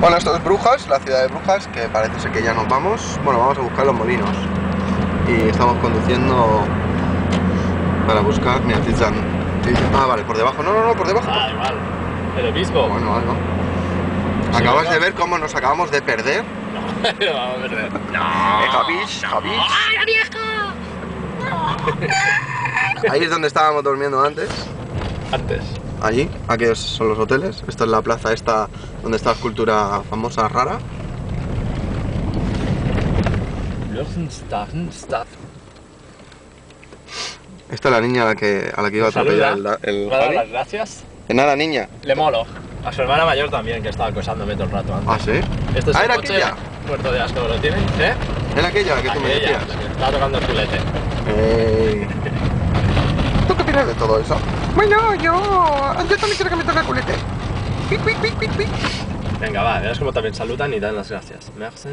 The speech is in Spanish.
Bueno, esto es Brujas, la ciudad de Brujas, que parece ser que ya nos vamos. Bueno, vamos a buscar los molinos. Y estamos conduciendo para buscar, mira, Tizan. Ah, vale, por debajo. No, por debajo. Ah, igual. El obispo. Bueno, algo. ¿Acabas de ver cómo nos acabamos de perder? No, no vamos a perder. No. Javis. ¡Ay, la vieja! Ahí es donde estábamos durmiendo antes. Antes. Allí, aquellos son los hoteles. Esta es la plaza esta donde está la escultura famosa rara. Esta es la niña a la que iba a atropellar el ¿Me ha dado Javi. las gracias? De nada, niña. Le molo. A su hermana mayor también, que estaba acosándome todo el rato antes. ¿Ah, sí? Este es el era coche aquella. muerto de asco, ¿lo tienen? ¿Eh? Era aquella la que tú me Aquella, decías. que estaba tocando el filete. ¿Tú qué opinas de todo eso? Bueno, yo también quiero que me toque el culete. Pic. Venga, va, verás cómo también saludan y dan las gracias. Merci.